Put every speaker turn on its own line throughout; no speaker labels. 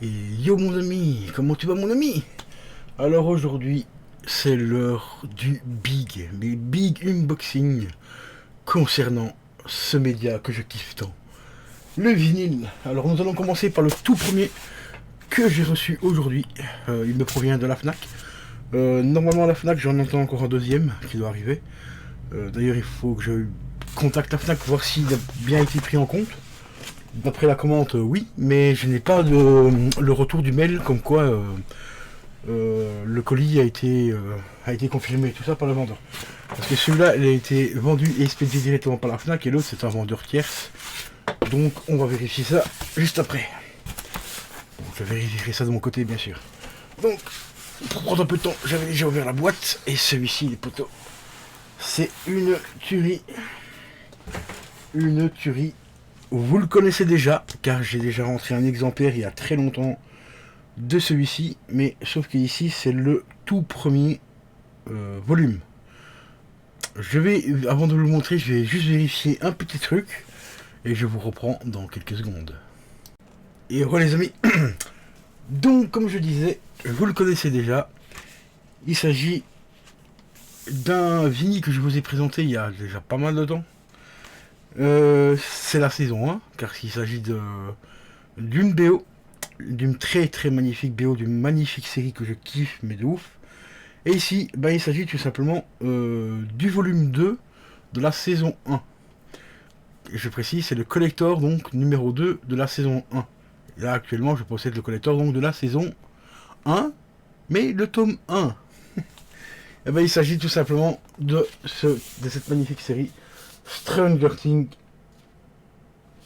Et yo mon ami, comment tu vas mon ami? Alors aujourd'hui, c'est l'heure du big unboxing concernant ce média que je kiffe tant. Le vinyle. Alors nous allons commencer par le tout premier que j'ai reçu aujourd'hui. Il me provient de la FNAC. Normalement à la FNAC j'en entends encore un deuxième qui doit arriver. D'ailleurs il faut que je contacte la FNAC pour voir s'il a bien été pris en compte. D'après la commande, oui, mais je n'ai pas le retour du mail comme quoi le colis a été confirmé, tout ça par le vendeur. Parce que celui-là, il a été vendu et expédié directement par la FNAC et l'autre, c'est un vendeur tierce. Donc, on va vérifier ça juste après. Bon, je vérifierai ça de mon côté, bien sûr. Donc, pour prendre un peu de temps, j'avais déjà ouvert la boîte et celui-ci, les poteaux, c'est une tuerie. Une tuerie. Vous le connaissez déjà, car j'ai déjà rentré un exemplaire il y a très longtemps de celui-ci, mais sauf qu'ici c'est le tout premier volume. Je vais, avant de vous le montrer, je vais juste vérifier un petit truc, et je vous reprends dans quelques secondes. Et voilà les amis, donc comme je disais, vous le connaissez déjà, il s'agit d'un vinyle que je vous ai présenté il y a déjà pas mal de temps. C'est la saison 1, car il s'agit d'une BO, d'une très très magnifique BO, d'une magnifique série que je kiffe, mais de ouf. Et ici, ben, il s'agit tout simplement du volume 2 de la saison 1. Et je précise, c'est le collector donc numéro 2 de la saison 1. Et là actuellement, je possède le collector donc de la saison 1, mais le tome 1. Et ben, il s'agit tout simplement de cette magnifique série Stranger Things.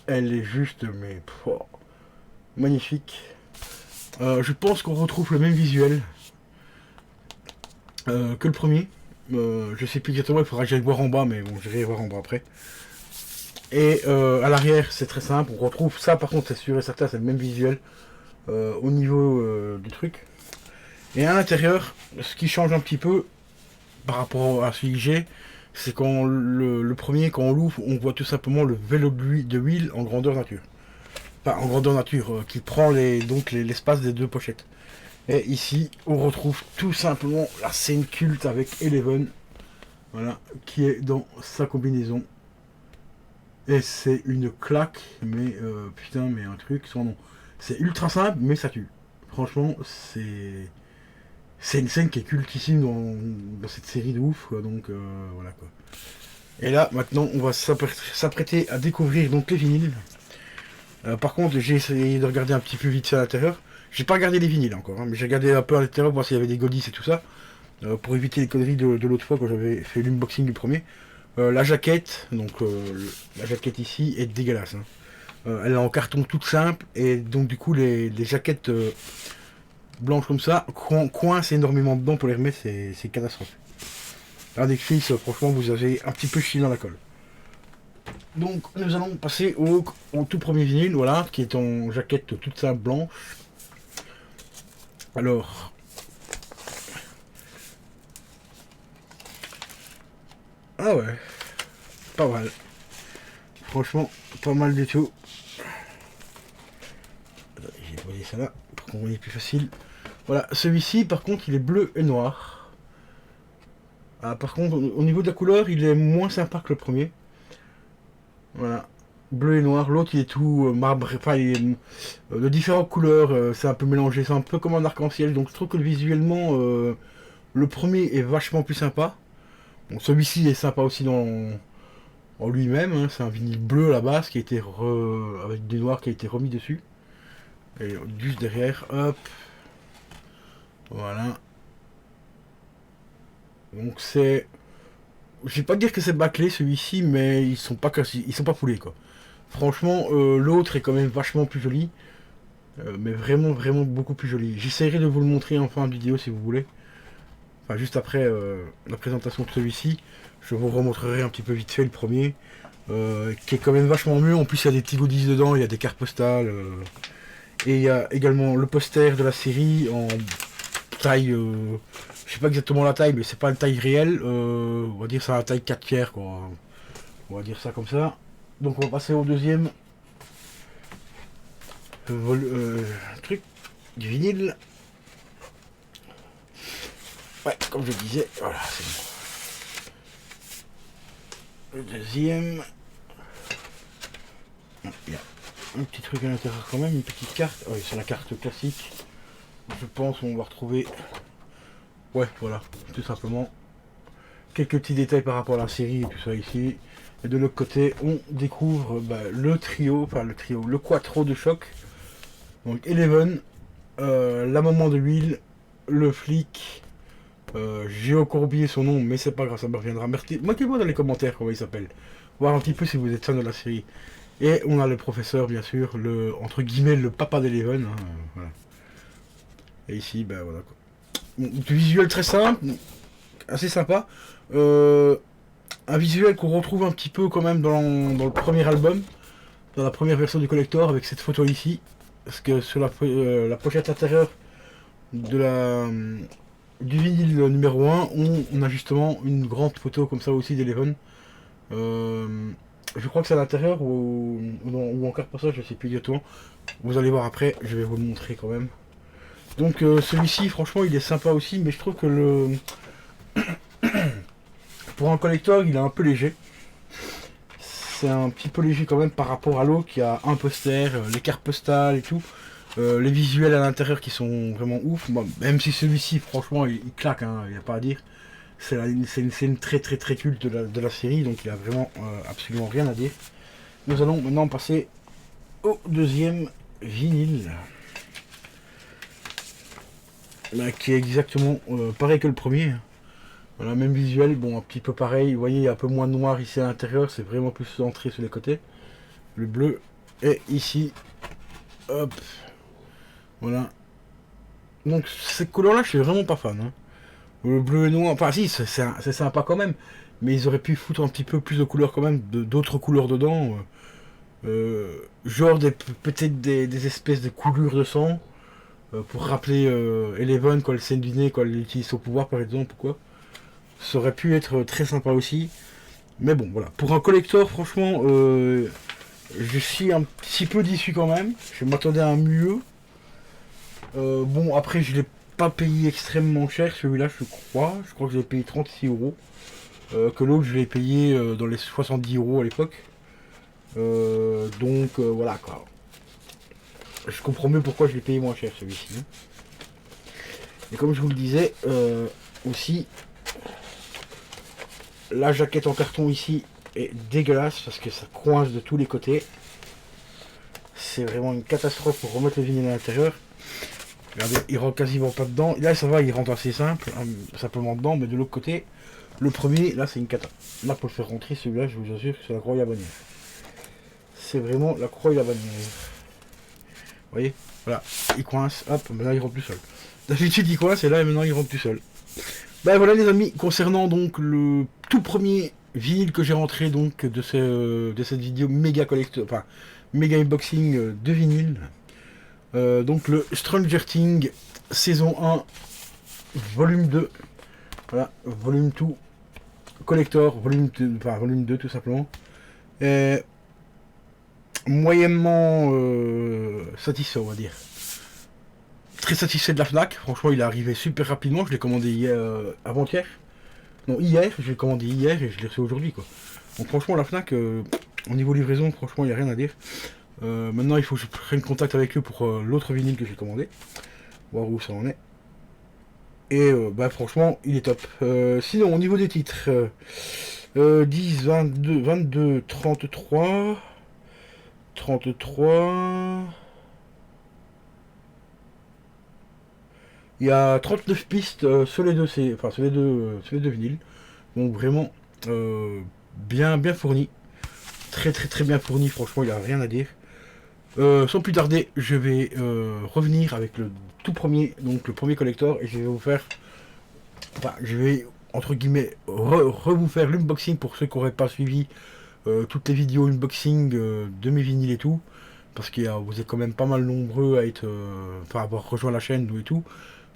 Elle est juste, mais magnifique. Je pense qu'on retrouve le même visuel que le premier. Je sais plus exactement, il faudra que j'aille voir en bas, mais bon, j'irai voir en bas après. Et à l'arrière, c'est très simple, on retrouve ça, par contre, c'est sûr et certain, c'est le même visuel au niveau du truc. Et à l'intérieur, ce qui change un petit peu par rapport à celui que j'ai, c'est quand le premier, quand on l'ouvre, on voit tout simplement le vélo de Will en grandeur nature. Enfin, en grandeur nature, qui prend l'espace des deux pochettes. Et ici, on retrouve tout simplement la scène culte avec Eleven, voilà, qui est dans sa combinaison. Et c'est une claque, mais putain, mais un truc sans nom. C'est ultra simple, mais ça tue. Franchement, c'est une scène qui est cultissime dans cette série de ouf, quoi, donc voilà quoi. Et là, maintenant, on va s'apprêter à découvrir donc les vinyles. Par contre, j'ai essayé de regarder un petit peu vite fait à l'intérieur. J'ai pas regardé les vinyles encore, hein, mais j'ai regardé un peu à l'intérieur pour voir s'il y avait des goodies et tout ça. Pour éviter les conneries de l'autre fois quand j'avais fait l'unboxing du premier. La jaquette, donc la jaquette ici est dégueulasse. Hein. Elle est en carton toute simple et donc du coup les jaquettes blanches comme ça coincent énormément dedans pour les remettre, c'est catastrophique. Indexis, franchement vous avez un petit peu chié dans la colle. Donc nous allons passer au tout premier vinyle, voilà, qui est en jaquette toute simple blanche. Alors, ah ouais, pas mal. Franchement, pas mal du tout. J'ai posé ça là pour qu'on voit plus facile. Voilà, celui-ci par contre il est bleu et noir. Ah, par contre au niveau de la couleur il est moins sympa que le premier. Voilà, bleu et noir. L'autre il est tout marbre, enfin il est de différentes couleurs, c'est un peu mélangé, c'est un peu comme un arc-en-ciel. Donc je trouve que visuellement le premier est vachement plus sympa. Bon, celui-ci est sympa aussi en lui-même, hein. C'est un vinyle bleu à la base qui a été avec du noir qui a été remis dessus. Et juste derrière, hop. Voilà. Donc c'est. Je vais pas dire que c'est bâclé celui-ci, mais ils sont pas cassés, ils sont pas foulés quoi. Franchement, l'autre est quand même vachement plus joli. Mais vraiment, vraiment beaucoup plus joli. J'essaierai de vous le montrer en fin de vidéo si vous voulez. Enfin, juste après la présentation de celui-ci, je vous remontrerai un petit peu vite fait le premier. Qui est quand même vachement mieux. En plus, il y a des petits goodies dedans, il y a des cartes postales. Et il y a également le poster de la série en taille. Je sais pas exactement la taille, mais c'est pas une taille réelle. On va dire ça la taille 4 tiers, quoi. On va dire ça comme ça. Donc on va passer au deuxième truc. du vinyle. Ouais, comme je disais, voilà, c'est bon. Le deuxième. Il y a un petit truc à l'intérieur quand même, une petite carte. Oui, c'est la carte classique. Je pense qu'on va retrouver... Ouais, voilà, tout simplement. Quelques petits détails par rapport à la série et tout ça ici. Et de l'autre côté, on découvre le trio, le quattro de choc. Donc Eleven, la maman de Will, le flic. J'ai encore oublié son nom, mais c'est pas grave, ça me reviendra. Marquez-moi dans les commentaires comment il s'appelle. Voir un petit peu si vous êtes fan de la série. Et on a le professeur, bien sûr, le entre guillemets le papa d'Eleven. Hein, voilà. Et ici, ben voilà quoi. Du visuel très simple, assez sympa. Un visuel qu'on retrouve un petit peu quand même dans le premier album, dans la première version du collector, avec cette photo ici. Parce que sur la pochette intérieure du vinyle numéro 1, on a justement une grande photo comme ça aussi d'Eleven. Je crois que c'est à l'intérieur ou encore pas ça, je sais plus exactement. Vous allez voir après, je vais vous le montrer quand même. Donc celui-ci, franchement, il est sympa aussi, mais je trouve que pour un collector, il est un peu léger. C'est un petit peu léger quand même par rapport à l'autre qui a un poster, les cartes postales et tout. Les visuels à l'intérieur qui sont vraiment ouf. Bon, même si celui-ci, franchement, il claque, hein, il n'y a pas à dire. C'est une scène très très très culte de la série, donc il n'y a vraiment absolument rien à dire. Nous allons maintenant passer au deuxième vinyle. Là, qui est exactement pareil que le premier. Voilà, même visuel, bon, un petit peu pareil. Vous voyez, il y a un peu moins de noir ici à l'intérieur, c'est vraiment plus centré sur les côtés. Le bleu. Et ici, hop, voilà. Donc, ces couleurs-là, je suis vraiment pas fan. Hein. Le bleu et noir, enfin, si, c'est sympa quand même. Mais ils auraient pu foutre un petit peu plus de couleurs quand même, d'autres couleurs dedans. Genre peut-être des espèces de coulures de sang. Pour rappeler Eleven quand elle s'est devinée, quand elle utilise son pouvoir par exemple, pourquoi. Ça aurait pu être très sympa aussi. Mais bon, voilà. Pour un collector, franchement, je suis un petit peu déçu quand même. Je m'attendais à un mieux. Bon, après, je l'ai pas payé extrêmement cher, celui-là, je crois. Je crois que je l'ai payé 36 euros. Que l'autre, je l'ai payé dans les 70 euros à l'époque. Donc, voilà, quoi. Je comprends mieux pourquoi je l'ai payé moins cher, celui-ci. Et comme je vous le disais, aussi... La jaquette en carton ici est dégueulasse parce que ça coince de tous les côtés. C'est vraiment une catastrophe pour remettre le vinyle à l'intérieur. Regardez, il rentre quasiment pas dedans. Là ça va, il rentre assez simple, simplement dedans, mais de l'autre côté, le premier, là c'est une cata. Là pour le faire rentrer, celui-là, je vous assure que c'est la croix et la bannière. C'est vraiment la croix et la bannière. Vous voyez, voilà, il coince, hop, maintenant il rentre tout seul. D'habitude il coince et là maintenant il rentre tout seul. Ben voilà les amis, concernant donc le tout premier vinyle que j'ai rentré donc de cette vidéo méga collector, enfin méga unboxing de vinyle. Donc le Stranger Things saison 1 volume 2. Voilà, volume 2 collector, volume 2 tout simplement. Et moyennement satisfait on va dire. Très satisfait de la Fnac, franchement il est arrivé super rapidement, je l'ai commandé hier, avant-hier. Non hier, je l'ai commandé hier et je l'ai reçu aujourd'hui quoi. Donc franchement la Fnac, au niveau livraison, franchement il n'y a rien à dire. Maintenant il faut que je prenne contact avec eux pour l'autre vinyle que j'ai commandé. Voir où ça en est. Et bah franchement il est top. Sinon au niveau des titres, 10, 22, 22, 33... 33... Il y a 39 pistes sur les deux, sur les deux vinyles. Donc vraiment bien fourni. Très bien fourni, franchement il n'y a rien à dire. Sans plus tarder, je vais revenir avec le tout premier, donc le premier collector, et je vais vous faire, enfin je vais entre guillemets vous faire l'unboxing pour ceux qui n'auraient pas suivi toutes les vidéos unboxing de mes vinyles et tout, parce que vous êtes quand même pas mal nombreux à être, enfin avoir rejoint la chaîne et tout.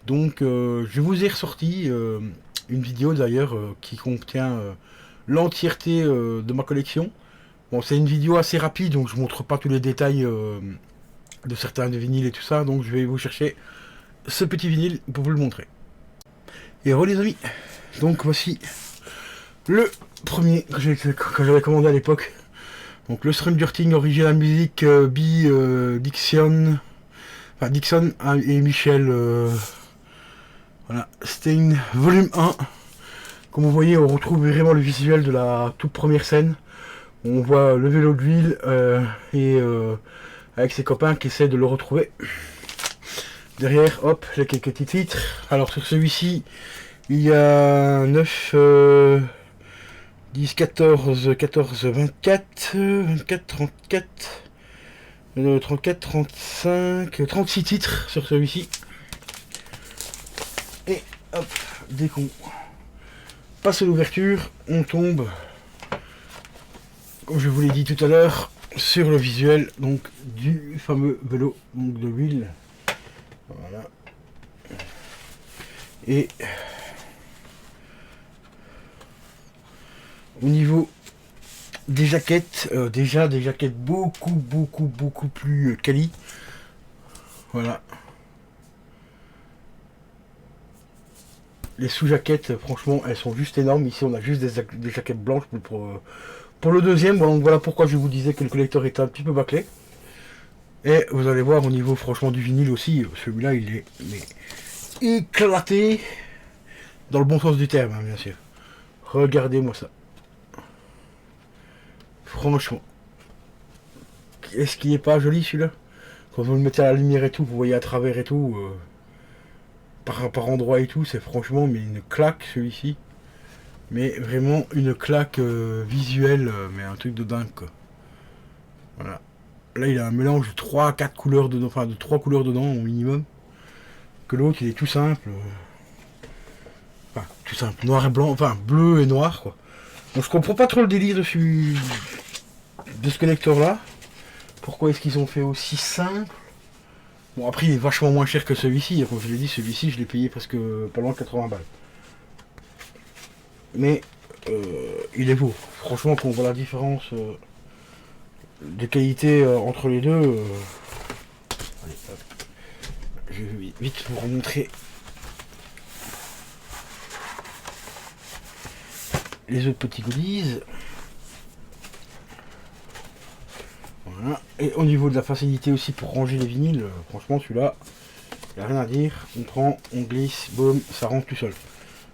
Donc je vous ai ressorti une vidéo d'ailleurs qui contient l'entièreté de ma collection. Bon c'est une vidéo assez rapide donc je montre pas tous les détails de certains de vinyles et tout ça, donc je vais vous chercher ce petit vinyle pour vous le montrer. Et voilà les amis, donc voici le premier que j'avais commandé à l'époque. Donc le Strumdurting Original Music Dixon et Michel voilà, Stein volume 1. Comme vous voyez, on retrouve vraiment le visuel de la toute première scène. On voit le vélo d'huile avec ses copains qui essaient de le retrouver. Derrière, hop, les quelques petits titres. Alors sur celui-ci, il y a 9, 10, 14, 14, 24, 24, 34, 34, 35, 36 titres sur celui-ci. Et hop, dès qu'on passe à l'ouverture, on tombe, comme je vous l'ai dit tout à l'heure, sur le visuel donc du fameux vélo donc de l'huile. Voilà. Et au niveau des jaquettes, déjà des jaquettes beaucoup plus quali. Voilà. Les sous-jaquettes, franchement, elles sont juste énormes. Ici, on a juste des jaquettes blanches pour le deuxième. Bon, donc voilà pourquoi je vous disais que le collecteur est un petit peu bâclé. Et vous allez voir au niveau, franchement, du vinyle aussi, celui-là, il est éclaté dans le bon sens du terme, hein, bien sûr. Regardez-moi ça. Franchement, est-ce qu'il n'est pas joli celui-là? Quand vous le mettez à la lumière et tout, vous voyez à travers et tout, par endroit et tout, c'est franchement mais une claque celui-ci. Mais vraiment une claque visuelle, mais un truc de dingue quoi. Voilà. Là il a un mélange de 3-4 couleurs dedans, enfin de 3 couleurs dedans au minimum. Que l'autre il est tout simple. Enfin, tout simple, noir et blanc, enfin bleu et noir quoi. Donc je comprends pas trop le délire de ce collector là. Pourquoi est-ce qu'ils ont fait aussi simple? Bon après il est vachement moins cher que celui-ci, comme je l'ai dit, celui-ci je l'ai payé presque pas loin de 80 balles. Mais il est beau. Franchement quand on voit la différence de qualité entre les deux, allez, hop. Je vais vite vous remontrer les autres petits goodies. Voilà. Et au niveau de la facilité aussi pour ranger les vinyles, franchement celui-là, il n'y a rien à dire. On prend, on glisse, boum, ça rentre tout seul.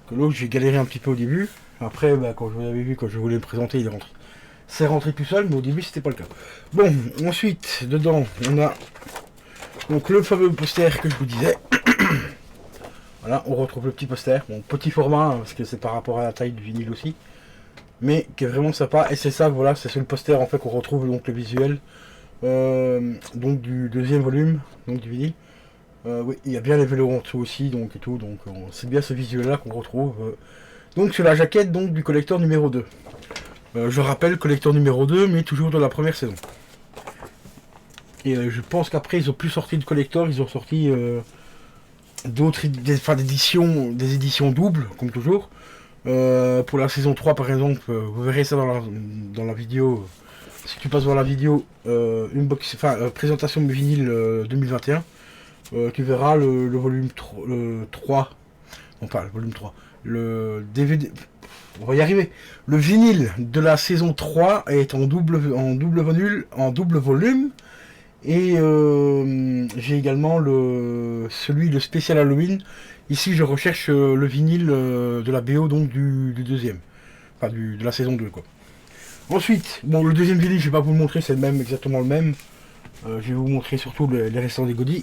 Que l'autre j'ai galéré un petit peu au début. Après bah, quand je vous l'avais vu, quand je voulais le présenter, il est rentré. C'est rentré tout seul, mais au début c'était pas le cas. Bon, ensuite, dedans, on a donc le fameux poster que je vous disais. Voilà, on retrouve le petit poster. Bon, petit format, hein, parce que c'est par rapport à la taille du vinyle aussi. Mais qui est vraiment sympa. Et c'est ça, voilà, c'est sur le poster en fait qu'on retrouve donc le visuel donc du deuxième volume, donc du vinyle. Oui, il y a bien les vélos en dessous aussi, donc et tout. Donc c'est bien ce visuel là qu'on retrouve. Donc sur la jaquette donc du collecteur numéro 2. Je rappelle, collecteur numéro 2, mais toujours de la première saison. Et je pense qu'après, ils ont plus sorti de collector, ils ont sorti d'autres des éditions doubles, comme toujours. Pour la saison 3, par exemple, vous verrez ça dans la vidéo. Si tu passes voir la vidéo, présentation de vinyle 2021, tu verras le volume 3. Enfin, le volume 3. Le DVD. On va y arriver. Le vinyle de la saison 3 est en double volume. Et j'ai également le spécial Halloween. Ici je recherche le vinyle de la BO donc du deuxième. Enfin de la saison 2 quoi. Ensuite, bon le deuxième vinyle je vais pas vous le montrer, c'est le même, exactement le même. Je vais vous montrer surtout les restants des goodies.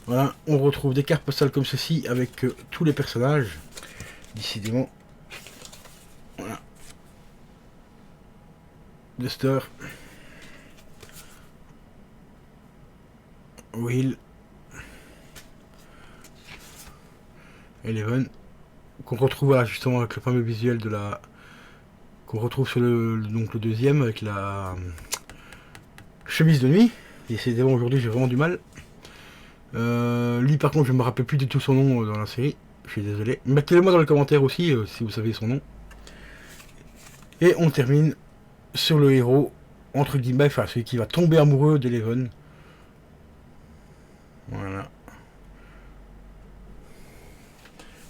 Voilà, on retrouve des cartes postales comme ceci avec tous les personnages. Décidément. Voilà. Duster. Will. Eleven. Qu'on retrouve voilà, justement avec le fameux visuel de la. Qu'on retrouve sur le deuxième avec la chemise de nuit. Décidément aujourd'hui j'ai vraiment du mal. Lui par contre je me rappelle plus du tout son nom dans la série. Je suis désolé. Mettez-le moi dans les commentaires aussi si vous savez son nom. Et on termine sur le héros, entre guillemets, enfin celui qui va tomber amoureux d'Eleven. Voilà.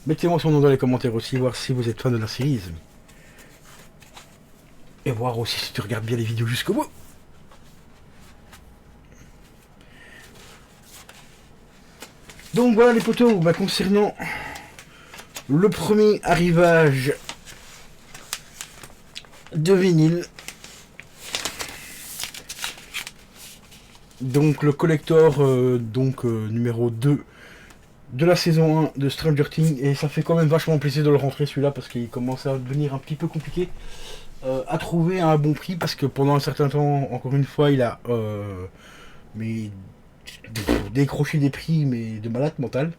Mettez-moi son nom dans les commentaires aussi, voir si vous êtes fan de la série, les amis. Et voir aussi si tu regardes bien les vidéos jusqu'au bout. Donc voilà les potos, bah, concernant le premier arrivage de vinyle. Donc le collector numéro 2 de la saison 1 de Stranger Things. Et ça fait quand même vachement plaisir de le rentrer celui-là parce qu'il commence à devenir un petit peu compliqué à trouver à un bon prix. Parce que pendant un certain temps, encore une fois, il a décroché des prix mais de malade mental.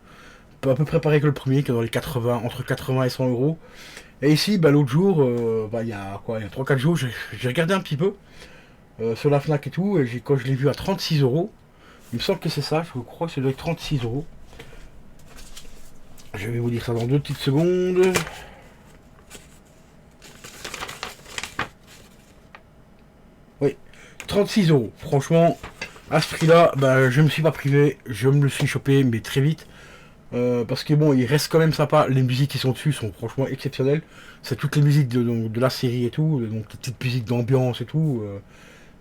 À peu près pareil que le premier, qui est dans les 80, entre 80 et 100 euros. Et ici, bah, l'autre jour, il y a 3-4 jours, j'ai regardé un petit peu sur la Fnac et tout, et quand je l'ai vu à 36 euros, il me semble que c'est ça, je crois que ça doit être 36 euros. Je vais vous dire ça dans 2 petites secondes. Oui, 36 euros. Franchement, à ce prix-là, bah, je me suis pas privé, je me le suis chopé, mais très vite. Parce que bon, il reste quand même sympa. Les musiques qui sont dessus sont franchement exceptionnelles. C'est toutes les musiques de la série et tout, donc les petites musiques d'ambiance et tout.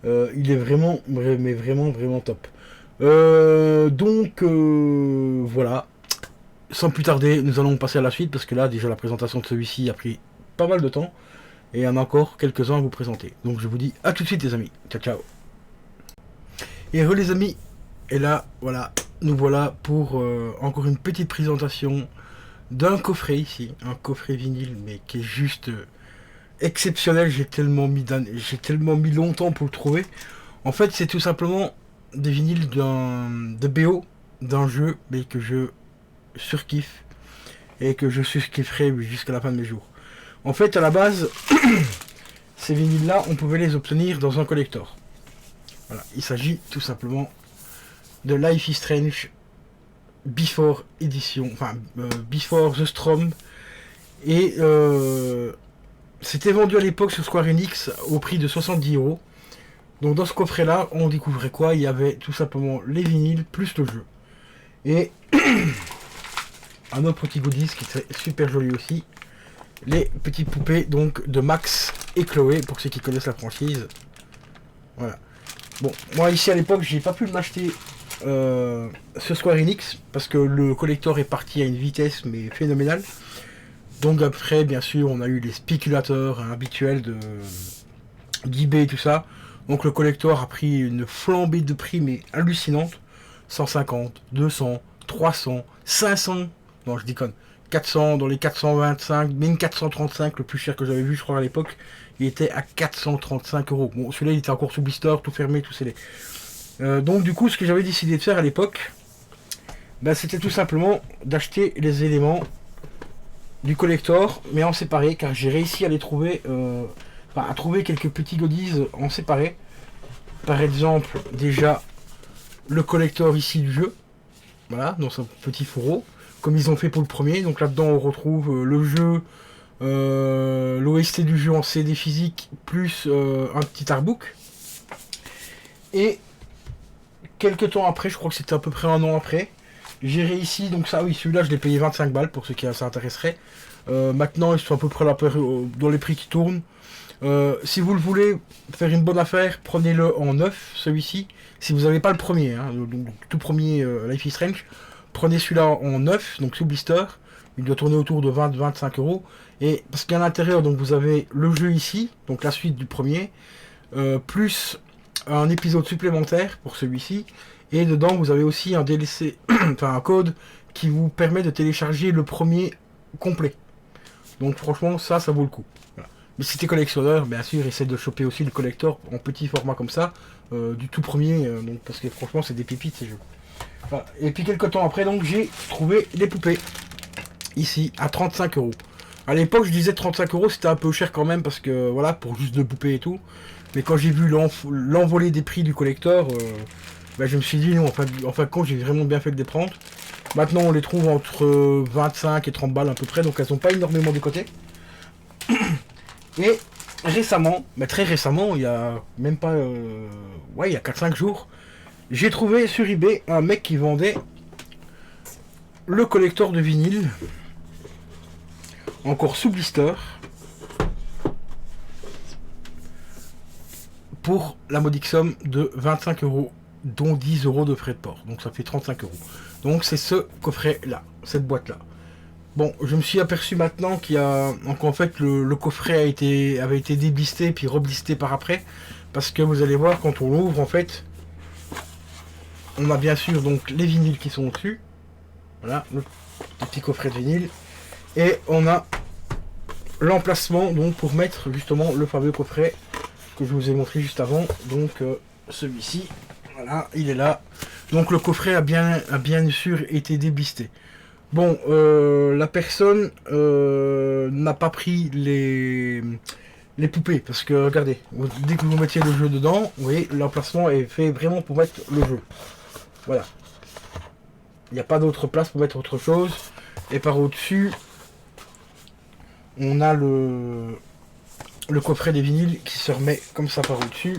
Il est vraiment, mais vraiment, vraiment top. Voilà. Sans plus tarder, nous allons passer à la suite parce que là, déjà, la présentation de celui-ci a pris pas mal de temps et il y en a encore quelques-uns à vous présenter. Donc, je vous dis à tout de suite, les amis. Ciao, ciao. Et les amis. Et là, voilà. Nous voilà pour encore une petite présentation d'un coffret ici, un coffret vinyle, mais qui est juste exceptionnel. J'ai tellement mis longtemps pour le trouver. En fait, c'est tout simplement des vinyles de BO d'un jeu, mais que je surkiffe et que je surkifferai jusqu'à la fin de mes jours. En fait, à la base, ces vinyles-là, on pouvait les obtenir dans un collector. Voilà, il s'agit tout simplement de Life is Strange Before Edition, Before the Storm, et c'était vendu à l'époque sur Square Enix au prix de 70 euros. Donc dans ce coffret là, on découvrait quoi? Il y avait tout simplement les vinyles plus le jeu. Et un autre petit goodies qui est super joli aussi, les petites poupées donc de Max et Chloé, pour ceux qui connaissent la franchise. Voilà. Bon, moi ici à l'époque, j'ai pas pu m'acheter sur Square Enix parce que le collector est parti à une vitesse mais phénoménale. Donc après, bien sûr, on a eu les spéculateurs habituels d'eBay et tout ça. Donc le collector a pris une flambée de prix mais hallucinante. 150, 200, 300, 500, non je déconne, 400, dans les 425, même 435, le plus cher que j'avais vu je crois à l'époque, il était à 435 euros. Bon, celui-là il était encore sous blister, tout fermé, tout scellé. Donc du coup, ce que j'avais décidé de faire à l'époque, bah, c'était tout simplement d'acheter les éléments du collector, mais en séparé, car j'ai réussi à les trouver, à trouver quelques petits goodies en séparé. Par exemple, déjà, le collector ici du jeu, voilà, dans son petit fourreau, comme ils ont fait pour le premier. Donc là-dedans, on retrouve le jeu, l'OST du jeu en CD physique, plus un petit artbook. Et quelques temps après, je crois que c'était à peu près un an après, j'ai réussi, donc ça oui, celui-là je l'ai payé 25 balles pour ceux qui s'intéresseraient. Maintenant ils sont à peu près là, dans les prix qui tournent. Si vous le voulez faire une bonne affaire, prenez-le en neuf, celui-ci. Si vous n'avez pas le premier, hein, donc, tout premier Life is Strange, prenez celui-là en neuf, donc sous blister. Il doit tourner autour de 20-25 euros. Et parce qu'à l'intérieur, donc vous avez le jeu ici, donc la suite du premier, plus un épisode supplémentaire pour celui-ci. Et dedans, vous avez aussi un DLC, enfin un code qui vous permet de télécharger le premier complet. Donc franchement, ça vaut le coup. Voilà. Mais si t'es collectionneur, bien sûr, essaie de choper aussi le collector en petit format comme ça, du tout premier, donc, parce que franchement, c'est des pépites ces jeux. Voilà. Et puis quelques temps après, donc j'ai trouvé les poupées ici à 35 euros. À l'époque, je disais 35 euros, c'était un peu cher quand même parce que voilà, pour juste deux poupées et tout. Mais quand j'ai vu l'envolée des prix du collector, bah, je me suis dit non, en fin de compte, j'ai vraiment bien fait de les prendre. Maintenant, on les trouve entre 25 et 30 balles à peu près, donc elles sont pas énormément décotées. Et récemment, bah, très récemment, il y a même pas, il y a 4-5 jours, j'ai trouvé sur eBay un mec qui vendait le collector de vinyle, encore sous blister, pour la modique somme de 25 €, dont 10 € de frais de port. Donc ça fait 35 €. Donc c'est ce coffret là, cette boîte là. Bon, je me suis aperçu maintenant qu'il y a, donc en fait le coffret avait été déblisté puis reblisté par après, parce que vous allez voir quand on l'ouvre en fait, on a bien sûr donc les vinyles qui sont dessus, voilà le petit coffret de vinyle, et on a l'emplacement donc pour mettre justement le fameux coffret que je vous ai montré juste avant, donc celui-ci, voilà, il est là. Donc le coffret a bien sûr été déblisté. Bon, la personne n'a pas pris les poupées, parce que regardez, dès que vous mettiez le jeu dedans, vous voyez, l'emplacement est fait vraiment pour mettre le jeu. Voilà. Il n'y a pas d'autre place pour mettre autre chose. Et par au-dessus, on a le coffret des vinyles qui se remet comme ça par au-dessus.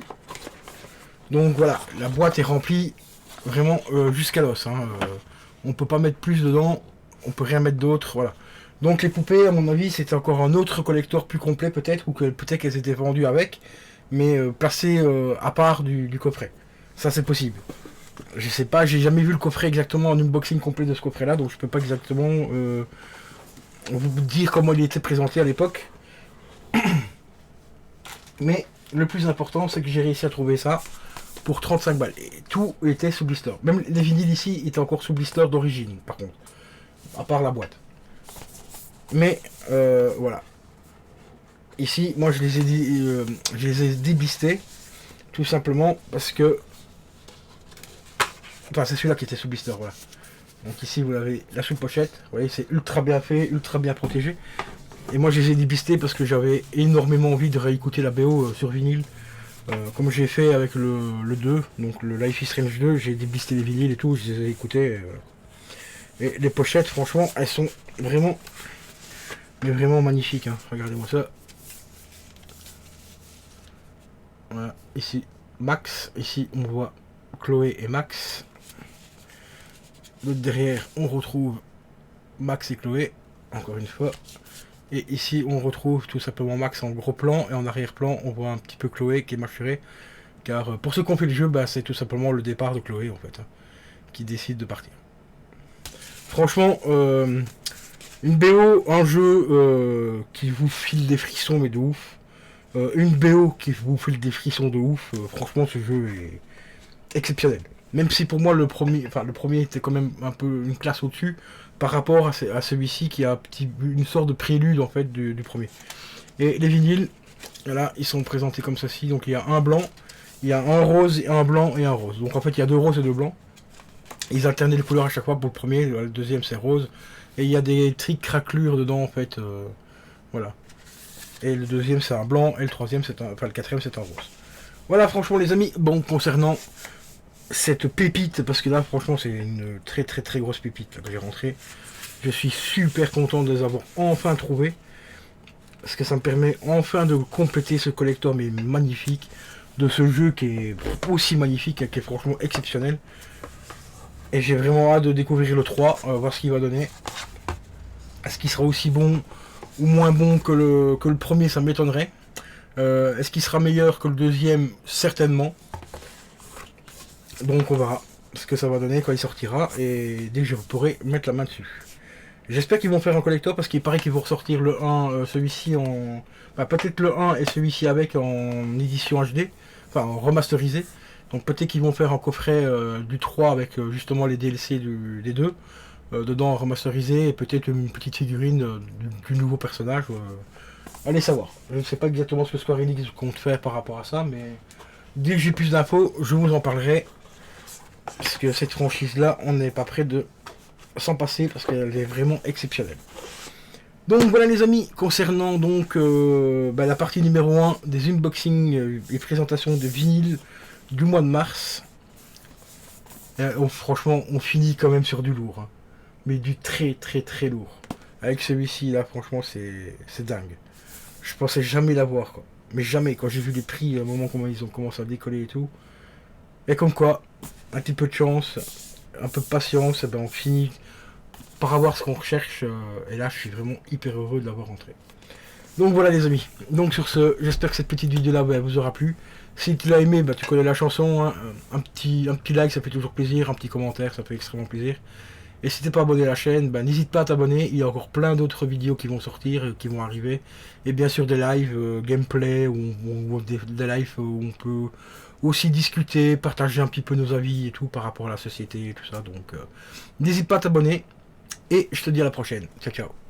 Donc voilà, la boîte est remplie vraiment jusqu'à l'os. Hein. On peut pas mettre plus dedans. On peut rien mettre d'autre, voilà. Donc les poupées, à mon avis, c'était encore un autre collector plus complet peut-être, ou que peut-être qu'elles étaient vendues avec, mais placées à part du coffret. Ça c'est possible. Je sais pas, j'ai jamais vu le coffret exactement en unboxing complet de ce coffret-là, donc je peux pas exactement vous dire comment il était présenté à l'époque. Mais le plus important, c'est que j'ai réussi à trouver ça pour 35 balles. Et tout était sous blister. Même les vinyles ici étaient encore sous blister d'origine, par contre. À part la boîte. Mais voilà. Ici, moi je les ai déblistés. Tout simplement parce que. Enfin, c'est celui-là qui était sous blister, voilà. Donc ici, vous avez la sous-pochette. Vous voyez, c'est ultra bien fait, ultra bien protégé. Et moi, je les ai déblistés parce que j'avais énormément envie de réécouter la BO sur vinyle. Comme j'ai fait avec le 2, donc le Life is Strange 2, j'ai déblisté les vinyles et tout, je les ai écoutés. Et les pochettes, franchement, elles sont vraiment, mais vraiment magnifiques. Hein. Regardez-moi ça. Voilà, ici Max, ici on voit Chloé et Max. L'autre derrière, on retrouve Max et Chloé, encore une fois. Et ici, on retrouve tout simplement Max en gros plan, et en arrière-plan, on voit un petit peu Chloé qui est mâchurée. Car pour ceux qui ont fait le jeu, bah, c'est tout simplement le départ de Chloé, en fait, hein, qui décide de partir. Franchement, une BO, un jeu qui vous file des frissons, mais de ouf. Une BO qui vous file des frissons de ouf. Franchement, ce jeu est exceptionnel. Même si pour moi, le premier était quand même un peu une classe au-dessus par rapport à celui-ci qui a une sorte de prélude en fait du premier. Et les vinyles, voilà, ils sont présentés comme ceci. Donc il y a un blanc, il y a un rose, un blanc et un rose. Donc en fait, il y a deux roses et deux blancs. Ils alternaient les couleurs à chaque fois. Pour le premier, le deuxième c'est rose. Et il y a des trics craquelures dedans en fait. Voilà. Et le deuxième c'est un blanc. Et le troisième c'est le quatrième c'est un rose. Voilà franchement les amis. Bon, concernant cette pépite, parce que là franchement c'est une très très très grosse pépite là, que j'ai rentrée. Je suis super content de les avoir enfin trouvés. Parce que ça me permet enfin de compléter ce collector mais magnifique. De ce jeu qui est aussi magnifique, qui est franchement exceptionnel. Et j'ai vraiment hâte de découvrir le 3, voir ce qu'il va donner. Est-ce qu'il sera aussi bon ou moins bon que le premier, ça m'étonnerait. Est-ce qu'il sera meilleur que le deuxième? Certainement. Donc on verra ce que ça va donner quand il sortira. Et dès que je pourrai mettre la main dessus. J'espère qu'ils vont faire un collector parce qu'il paraît qu'ils vont ressortir le 1, celui-ci en... Enfin, peut-être le 1 et celui-ci avec en édition HD. Enfin en remasterisé. Donc peut-être qu'ils vont faire un coffret du 3 avec justement les DLC des deux. Dedans remasterisé et peut-être une petite figurine du nouveau personnage. Allez savoir. Je ne sais pas exactement ce que Square Enix compte faire par rapport à ça. Mais dès que j'ai plus d'infos, je vous en parlerai. Parce que cette franchise là, on n'est pas prêt de s'en passer. Parce qu'elle est vraiment exceptionnelle. Donc voilà les amis, concernant donc la partie numéro 1 des unboxings et présentations de vinyle du mois de mars. Franchement, on finit quand même sur du lourd. Hein. Mais du très très très lourd. Avec celui-ci là, franchement, c'est dingue. Je pensais jamais l'avoir, quoi. Mais jamais, quand j'ai vu les prix, au moment comment ils ont commencé à décoller et tout. Et comme quoi, un petit peu de chance, un peu de patience, et ben on finit par avoir ce qu'on recherche. Et là, je suis vraiment hyper heureux de l'avoir rentré. Donc voilà les amis. Donc sur ce, j'espère que cette petite vidéo là vous aura plu. Si tu l'as aimé, tu connais la chanson. Hein. Un petit like, ça fait toujours plaisir. Un petit commentaire, ça fait extrêmement plaisir. Et si t'es pas abonné à la chaîne, n'hésite pas à t'abonner. Il y a encore plein d'autres vidéos qui vont sortir, qui vont arriver. Et bien sûr des lives, gameplay, ou des lives où on peut aussi discuter, partager un petit peu nos avis et tout par rapport à la société et tout ça. Donc n'hésite pas à t'abonner. Et je te dis à la prochaine. Ciao ciao.